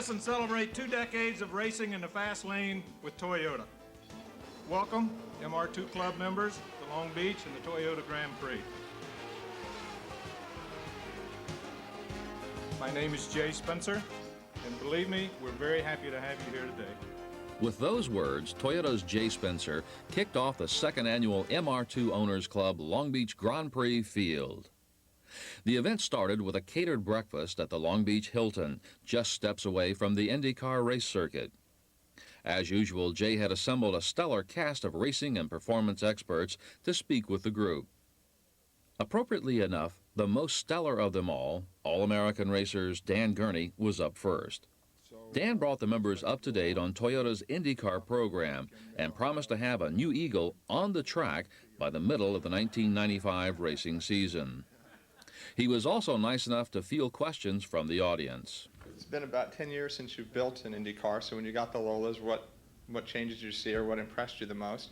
this and celebrate 2 decades of racing in the fast lane with Toyota. Welcome, MR2 Club members to Long Beach and the Toyota Grand Prix. My name is Jay Spencer, and believe me, we're very happy to have you here today. With those words, Toyota's Jay Spencer kicked off the second annual MR2 Owners Club Long Beach Grand Prix field. The event started with a catered breakfast at the Long Beach Hilton, just steps away from the IndyCar race circuit. As usual, Jay had assembled a stellar cast of racing and performance experts to speak with the group. Appropriately enough, the most stellar of them All-American racers Dan Gurney, was up first. Dan brought the members up to date on Toyota's IndyCar program and promised to have a new Eagle on the track by the middle of the 1995 racing season. He was also nice enough to field questions from the audience. It's been about 10 years since you built an Indy car, so when you got the Lolas, what changes did you see or what impressed you the most?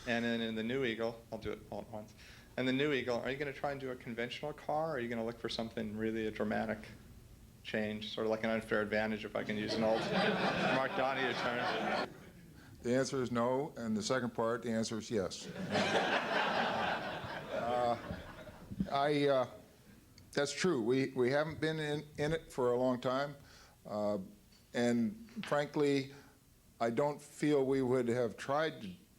And then in the new Eagle, I'll do it all at once. And the new Eagle, are you going to try and do a conventional car, or are you going to look for something really a dramatic change, sort of like an unfair advantage, if I can use an old Mark Donahue term? The answer is no, and the second part, the answer is yes. That's true. We haven't been in it for a long time, and frankly, I don't feel we would have tried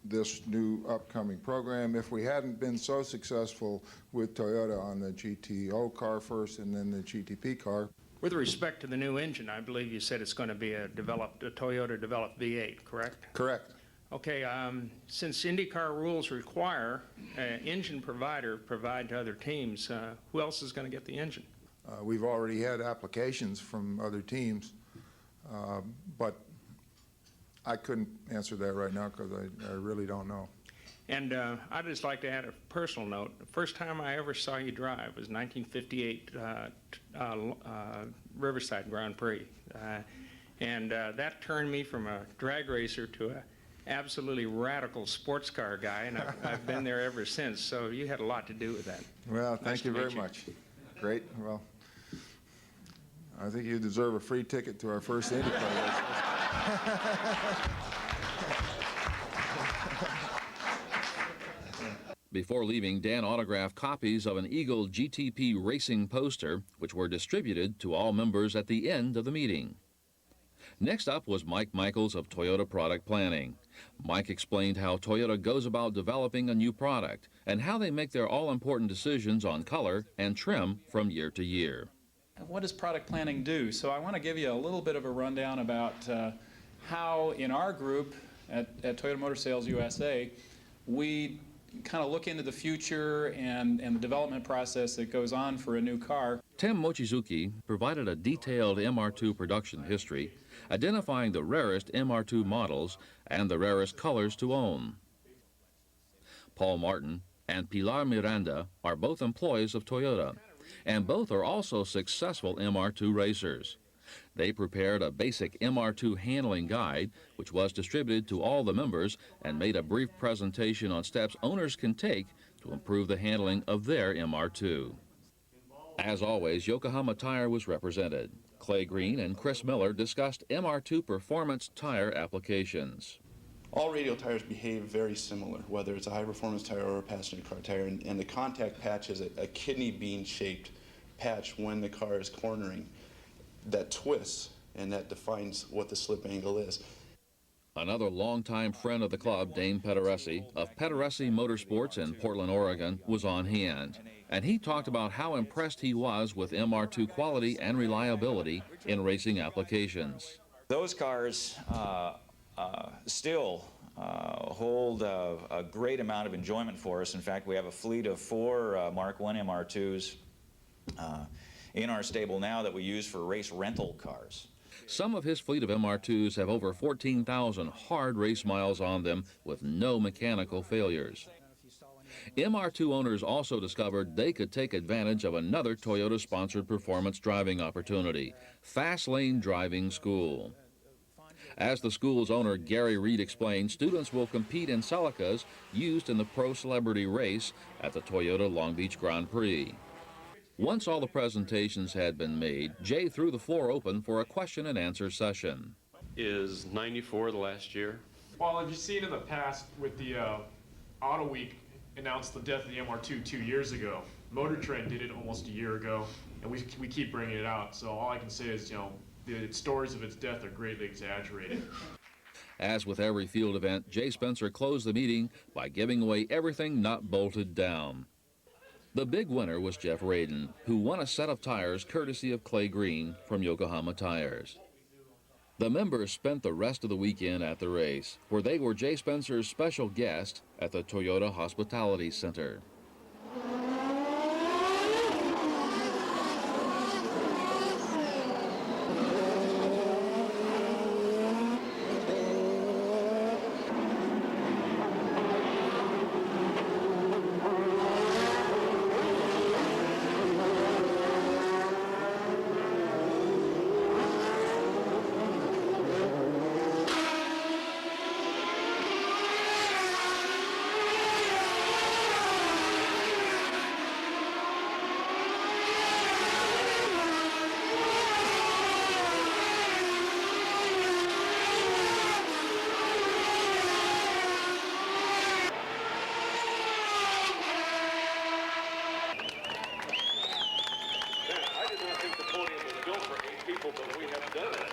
this new upcoming program if we hadn't been so successful with Toyota on the GTO car first and then the GTP car. With respect to the new engine, I believe you said it's going to be a Toyota-developed V8, correct? Correct. Okay, since IndyCar rules require an engine provider provide to other teams, who else is going to get the engine? We've already had applications from other teams, but I couldn't answer that right now because I really don't know. And I'd just like to add a personal note. The first time I ever saw you drive was 1958 Riverside Grand Prix. And that turned me from a drag racer to a absolutely radical sports car guy, and I've been there ever since. So you had a lot to do with that. Well, thank you very much. Great. Well, I think you deserve a free ticket to our first IndyCar race. Before leaving, Dan autographed copies of an Eagle GTP racing poster, which were distributed to all members at the end of the meeting. Next up was Mike Michaels of Toyota Product Planning. Mike explained how Toyota goes about developing a new product and how they make their all-important decisions on color and trim from year to year. What does product planning do? So I want to give you a little bit of a rundown about how in our group at Toyota Motor Sales USA, we kind of look into the future and the development process that goes on for a new car. Tim Mochizuki provided a detailed MR2 production history, identifying the rarest MR2 models and the rarest colors to own. Paul Martin and Pilar Miranda are both employees of Toyota, and both are also successful MR2 racers. They prepared a basic MR2 handling guide, which was distributed to all the members, and made a brief presentation on steps owners can take to improve the handling of their MR2. As always, Yokohama Tire was represented. Clay Green and Chris Miller discussed MR2 performance tire applications. All radial tires behave very similar, whether it's a high-performance tire or a passenger car tire, and the contact patch is a kidney bean-shaped patch when the car is cornering that twists, and that defines what the slip angle is. Another longtime friend of the club, Dane Pederesi, of Pederesi Motorsports in Portland, Oregon, was on hand. And he talked about how impressed he was with MR2 quality and reliability in racing applications. Those cars still hold a great amount of enjoyment for us. In fact, we have a fleet of 4 Mark I MR2s in our stable now that we use for race rental cars. Some of his fleet of MR2s have over 14,000 hard race miles on them with no mechanical failures. MR2 owners also discovered they could take advantage of another Toyota-sponsored performance driving opportunity, Fast Lane Driving School. As the school's owner, Gary Reed, explained, students will compete in Celicas used in the Pro Celebrity race at the Toyota Long Beach Grand Prix. Once all the presentations had been made, Jay threw the floor open for a question and answer session. Is 94 the last year? Well, have you seen in the past with the Auto Week announced the death of the MR2 2 years ago? Motor Trend did it almost a year ago, and we keep bringing it out. So all I can say is, the stories of its death are greatly exaggerated. As with every field event, Jay Spencer closed the meeting by giving away everything not bolted down. The big winner was Jeff Radin, who won a set of tires courtesy of Clay Green from Yokohama Tires. The members spent the rest of the weekend at the race, where they were Jay Spencer's special guest at the Toyota Hospitality Center. I did not think the podium was built for 8 people, but we have done it.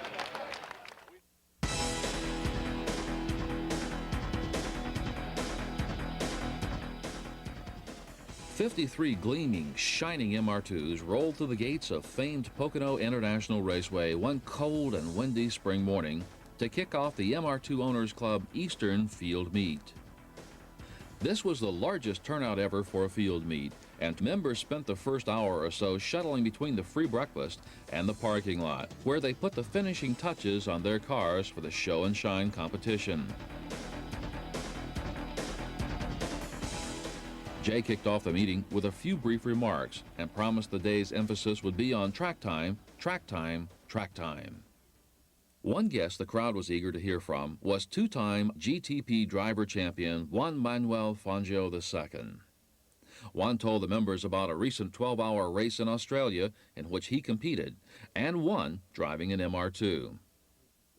53 gleaming, shining MR2s rolled through the gates of famed Pocono International Raceway one cold and windy spring morning to kick off the MR2 Owners Club Eastern Field Meet. This was the largest turnout ever for a field meet, and members spent the first hour or so shuttling between the free breakfast and the parking lot, where they put the finishing touches on their cars for the show and shine competition. Jay kicked off the meeting with a few brief remarks and promised the day's emphasis would be on track time, track time, track time. One guest the crowd was eager to hear from was two-time GTP driver champion Juan Manuel Fangio II. Juan told the members about a recent 12-hour race in Australia in which he competed and won driving an MR2.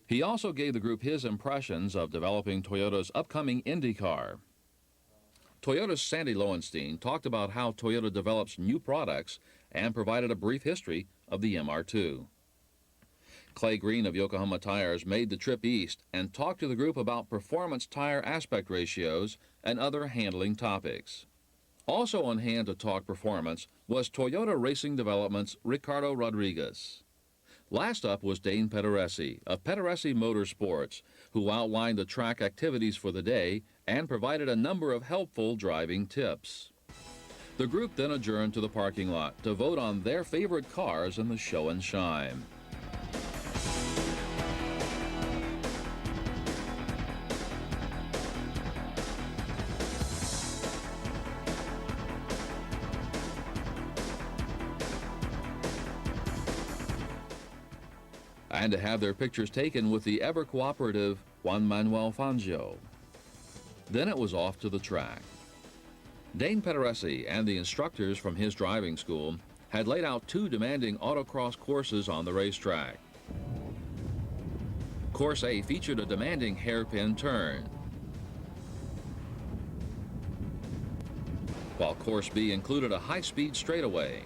He also gave the group his impressions of developing Toyota's upcoming Indy car. Toyota's Sandy Lowenstein talked about how Toyota develops new products and provided a brief history of the MR2. Clay Green of Yokohama Tires made the trip east and talked to the group about performance tire aspect ratios and other handling topics. Also on hand to talk performance was Toyota Racing Development's Ricardo Rodriguez. Last up was Dane Pederesi of Pederesi Motorsports, who outlined the track activities for the day and provided a number of helpful driving tips. The group then adjourned to the parking lot to vote on their favorite cars in the show and shine. And to have their pictures taken with the ever-cooperative Juan Manuel Fangio. Then it was off to the track. Dane Pederesi and the instructors from his driving school had laid out 2 demanding autocross courses on the racetrack. Course A featured a demanding hairpin turn, while Course B included a high-speed straightaway.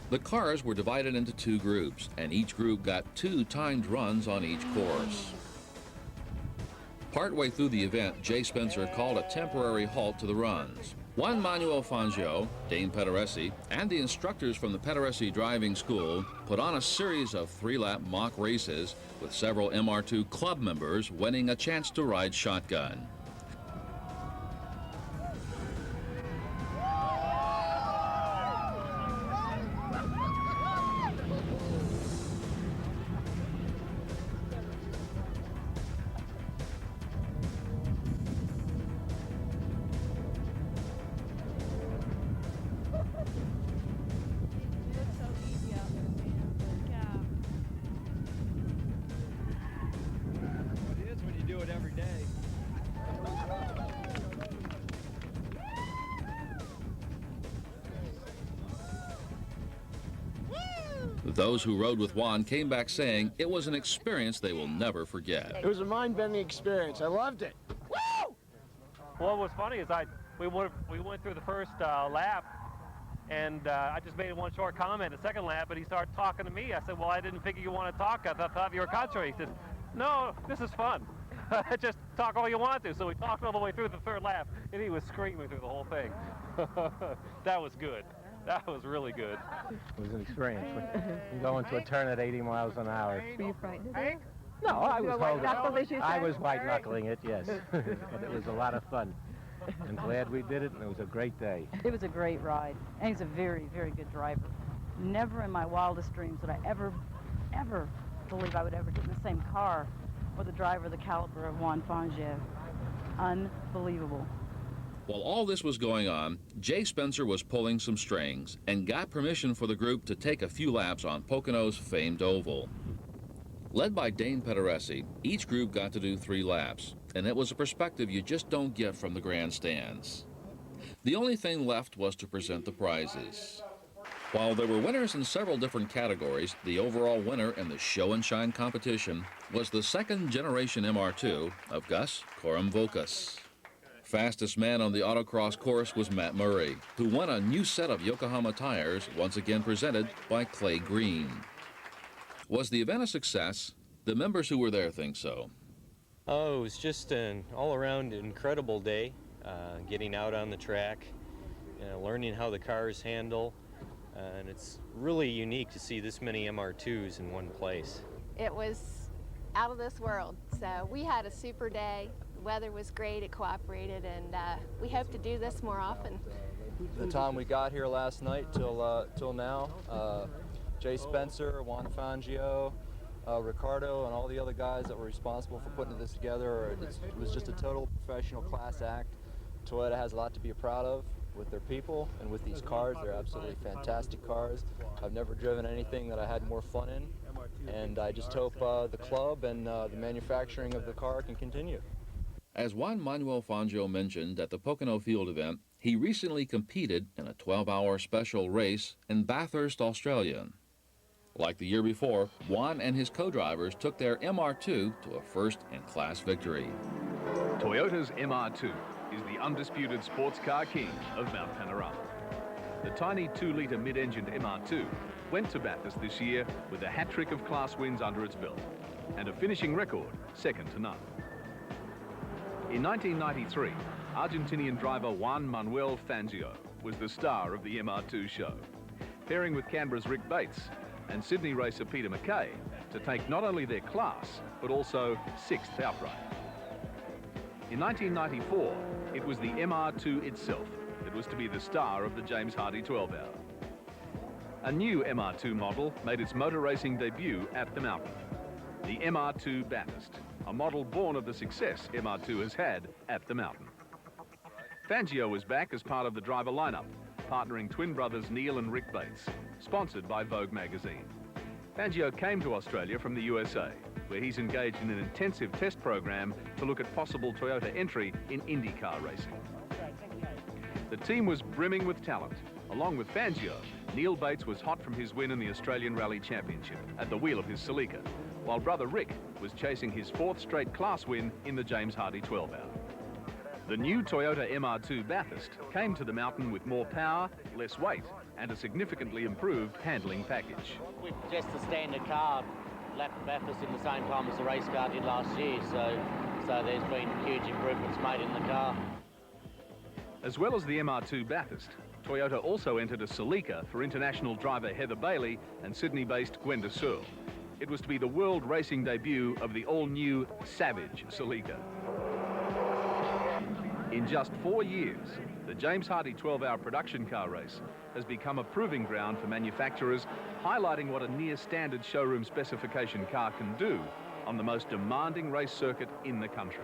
The cars were divided into 2 groups, and each group got 2 timed runs on each course. Partway through the event, Jay Spencer called a temporary halt to the runs. Juan Manuel Fangio, Dane Pederesi, and the instructors from the Pederesi Driving School put on a series of 3-lap mock races, with several MR2 club members winning a chance to ride shotgun. Those who rode with Juan came back saying it was an experience they will never forget. It was a mind-bending experience. I loved it. Woo! Well, what was funny is we went through the first lap, and I just made one short comment. The second lap, and he started talking to me. I said, "Well, I didn't figure you want to talk. I thought you were contrary." He said, "No, this is fun. Just talk all you want to." So we talked all the way through the third lap, and he was screaming through the whole thing. That was good. That was really good. It was an experience. You go into a turn at 80 miles an hour. Were you frightened of it? No, I was holding. White-knuckled, as you I said? was white-knuckling it, yes. But it was a lot of fun. I'm glad we did it, and it was a great day. It was a great ride, and he's a very, very good driver. Never in my wildest dreams would I ever believe I would ever get in the same car with a driver the caliber of Juan Fangio. Unbelievable. While all this was going on, Jay Spencer was pulling some strings and got permission for the group to take a few laps on Pocono's famed oval. Led by Dane Pederesi, each group got to do 3 laps, and it was a perspective you just don't get from the grandstands. The only thing left was to present the prizes. While there were winners in several different categories, the overall winner in the show and shine competition was the second generation MR2 of Gus Coram-Vokas. Fastest man on the autocross course was Matt Murray, who won a new set of Yokohama tires, once again presented by Clay Green. Was the event a success? The members who were there think so. Oh, it was just an all-around incredible day, getting out on the track, learning how the cars handle, and it's really unique to see this many MR2s in one place. It was out of this world, so we had a super day. The weather was great, it cooperated, and we hope to do this more often. The time we got here last night till now, Jay Spencer, Juan Fangio, Ricardo, and all the other guys that were responsible for putting this together, it was just a total professional class act. Toyota has a lot to be proud of with their people and with these cars. They're absolutely fantastic cars. I've never driven anything that I had more fun in, and I just hope the club and the manufacturing of the car can continue. As Juan Manuel Fangio mentioned at the Pocono Field event, he recently competed in a 12-hour special race in Bathurst, Australia. Like the year before, Juan and his co-drivers took their MR2 to a first-in-class victory. Toyota's MR2 is the undisputed sports car king of Mount Panorama. The tiny 2-litre mid-engined MR2 went to Bathurst this year with a hat-trick of class wins under its belt and a finishing record second to none. In 1993, Argentinian driver Juan Manuel Fangio was the star of the MR2 show, pairing with Canberra's Rick Bates and Sydney racer Peter McKay to take not only their class, but also 6th outright. In 1994, it was the MR2 itself that was to be the star of the James Hardy 12-hour. A new MR2 model made its motor racing debut at the mountain, the MR2 Bathurst, a model born of the success MR2 has had at the mountain. Fangio was back as part of the driver lineup, partnering twin brothers Neil and Rick Bates, sponsored by Vogue magazine. Fangio came to Australia from the USA, where he's engaged in an intensive test program to look at possible Toyota entry in IndyCar racing. The team was brimming with talent. Along with Fangio, Neil Bates was hot from his win in the Australian Rally Championship at the wheel of his Celica, while brother Rick was chasing his 4th straight class win in the James Hardy 12-hour. The new Toyota MR2 Bathurst came to the mountain with more power, less weight, and a significantly improved handling package. With just the standard car, lapped Bathurst in the same time as the race car did last year, so there's been huge improvements made in the car. As well as the MR2 Bathurst, Toyota also entered a Celica for international driver Heather Bailey and Sydney-based Gwenda Searle. It was to be the world racing debut of the all-new Savage Celica. In just 4 years, the James Hardy 12-hour production car race has become a proving ground for manufacturers, highlighting what a near-standard showroom specification car can do on the most demanding race circuit in the country.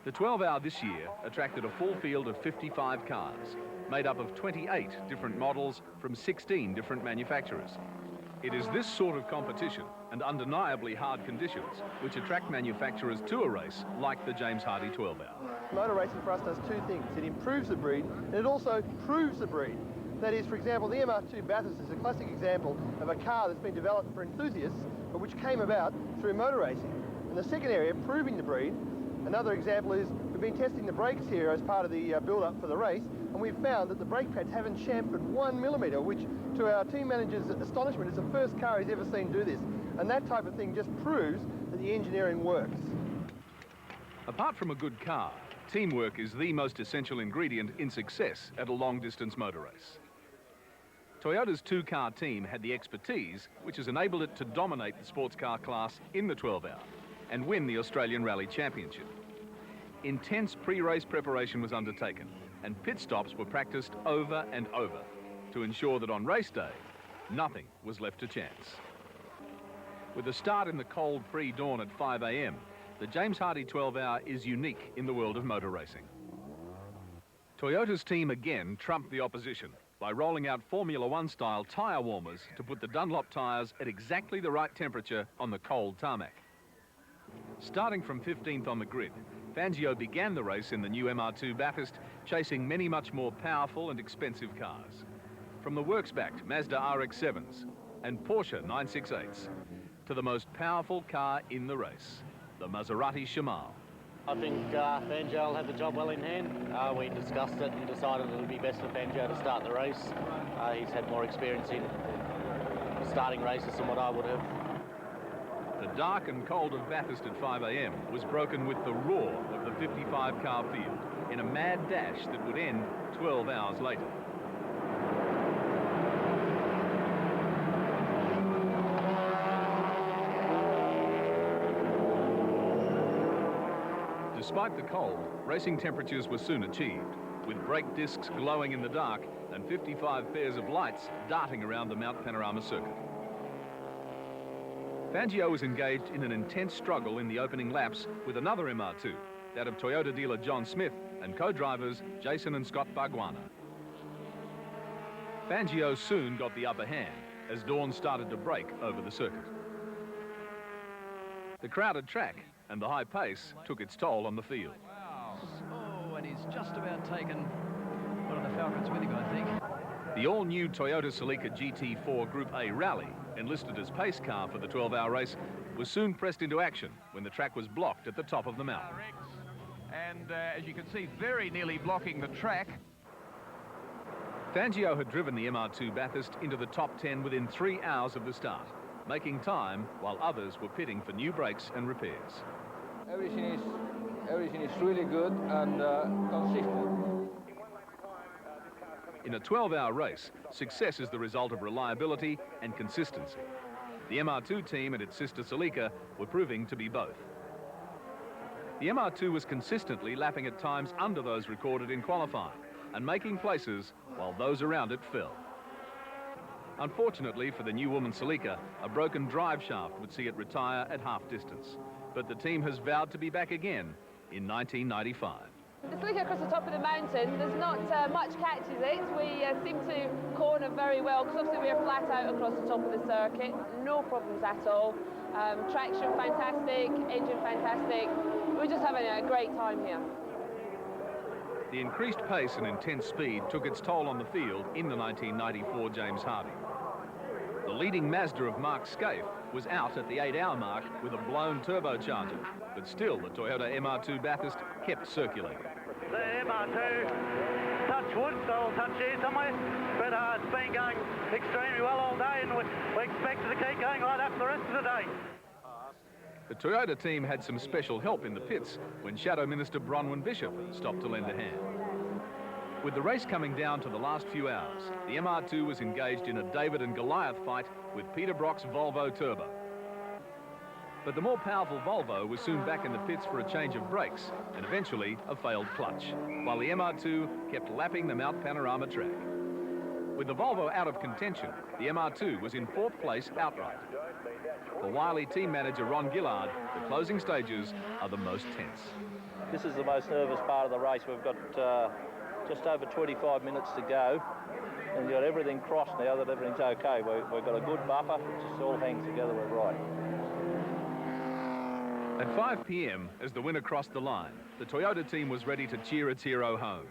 The 12-hour this year attracted a full field of 55 cars, made up of 28 different models from 16 different manufacturers. It is this sort of competition and undeniably hard conditions which attract manufacturers to a race like the James Hardy 12-hour. Motor racing for us does two things. It improves the breed and it also proves the breed. That is, for example, the MR2 Bathurst is a classic example of a car that's been developed for enthusiasts, but which came about through motor racing. And the second area, proving the breed, another example is we've been testing the brakes here as part of the build-up for the race, and we've found that the brake pads haven't chamfered 1 millimetre, which, to our team manager's astonishment, is the first car he's ever seen do this. And that type of thing just proves that the engineering works. Apart from a good car, teamwork is the most essential ingredient in success at a long-distance motor race. Toyota's two-car team had the expertise which has enabled it to dominate the sports car class in the 12-hour and win the Australian Rally Championship. Intense pre-race preparation was undertaken and pit stops were practiced over and over to ensure that on race day, nothing was left to chance. With a start in the cold pre-dawn at 5 a.m, the James Hardy 12-hour is unique in the world of motor racing. Toyota's team again trumped the opposition by rolling out Formula One style tyre warmers to put the Dunlop tyres at exactly the right temperature on the cold tarmac. Starting from 15th on the grid, Fangio began the race in the new MR2 Bathurst, chasing many much more powerful and expensive cars. From the works-backed Mazda RX-7s and Porsche 968s to the most powerful car in the race, the Maserati Shamal. I think Fangio will have the job well in hand. We discussed it and decided it would be best for Fangio to start the race. He's had more experience in starting races than what I would have. The dark and cold of Bathurst at 5 a.m. was broken with the roar of the 55-car field in a mad dash that would end 12 hours later. Despite the cold, racing temperatures were soon achieved, with brake discs glowing in the dark and 55 pairs of lights darting around the Mount Panorama circuit. Fangio was engaged in an intense struggle in the opening laps with another MR2, that of Toyota dealer John Smith and co-drivers Jason and Scott Barguana. Fangio soon got the upper hand as dawn started to break over the circuit. The crowded track and the high pace took its toll on the field. Wow. Oh, and he's just about taken one of the Falcons with him, I think. The all-new Toyota Celica GT4 Group A Rally, enlisted as pace car for the 12-hour race, was soon pressed into action when the track was blocked at the top of the mountain. And as you can see, very nearly blocking the track. Fangio had driven the MR2 Bathurst into the top 10 within 3 hours of the start, making time while others were pitting for new brakes and repairs. Everything is really good and consistent. In a 12-hour race, success is the result of reliability and consistency. The MR2 team and its sister Celica were proving to be both. The MR2 was consistently lapping at times under those recorded in qualifying and making places while those around it fell. Unfortunately for the new woman Celica, a broken drive shaft would see it retire at half distance. But the team has vowed to be back again in 1995. The Celica across the top of the mountain, there's not much catches it. We seem to corner very well because obviously we're flat out across the top of the circuit. No problems at all. Traction fantastic, engine fantastic. We're just having a great time here. The increased pace and intense speed took its toll on the field in the 1994 James Hardy. The leading Mazda of Mark Scaife was out at the 8-hour mark with a blown turbocharger, but still the Toyota MR2 Bathurst kept circulating. The MR2, touch wood, so I'll touch here somewhere, but it's been going extremely well all day, and we expect it to keep going like that for the rest of the day. The Toyota team had some special help in the pits when Shadow Minister Bronwyn Bishop stopped to lend a hand. With the race coming down to the last few hours, the MR2 was engaged in a David and Goliath fight with Peter Brock's Volvo Turbo. But the more powerful Volvo was soon back in the pits for a change of brakes and eventually a failed clutch, while the MR2 kept lapping the Mount Panorama track. With the Volvo out of contention, the MR2 was in 4th place outright. For wily team manager Ron Gillard, the closing stages are the most tense. This is the most nervous part of the race. We've got just over 25 minutes to go, and you've got everything crossed now that everything's okay. We've got a good buffer, it just all hangs together, we're right. At 5 p.m, as the winner crossed the line, the Toyota team was ready to cheer its hero home.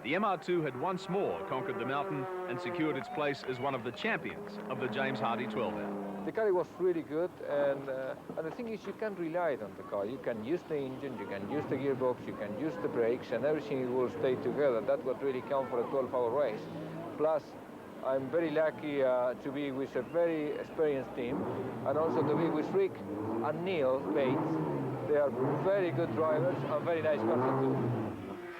the MR2 had once more conquered the mountain and secured its place as one of the champions of the James Hardy 12-hour. The car was really good, and the thing is, you can rely on the car. You can use the engine, you can use the gearbox, you can use the brakes, and everything will stay together. That's what really counts for a 12-hour race. Plus, I'm very lucky to be with a very experienced team, and also to be with Rick and Neil Bates. They are very good drivers and very nice cars too.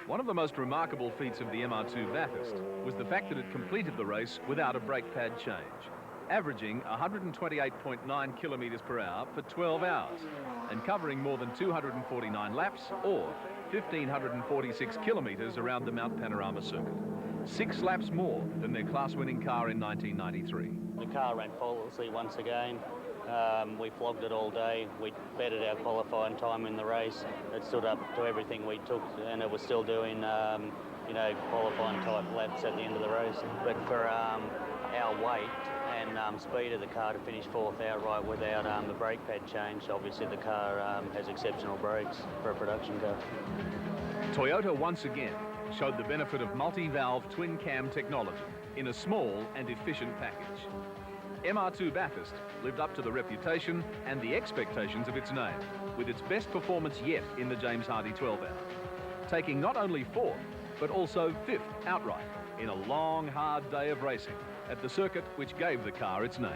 One of the most remarkable feats of the MR2 Bathurst was the fact that it completed the race without a brake pad change, averaging 128.9 kilometres per hour for 12 hours and covering more than 249 laps or 1,546 kilometres around the Mount Panorama circuit. 6 laps more than their class-winning car in 1993. The car ran faultlessly once again. We flogged it all day. We bettered our qualifying time in the race. It stood up to everything we took, and it was still doing, you know, qualifying type laps at the end of the race. But for our weight and speed of the car to finish 4th outright without the brake pad change, obviously the car has exceptional brakes for a production car. Toyota once again showed the benefit of multi-valve twin-cam technology in a small and efficient package. MR2 Bathurst lived up to the reputation and the expectations of its name, with its best performance yet in the James Hardy 12-hour, taking not only 4th, but also 5th outright in a long, hard day of racing at the circuit which gave the car its name.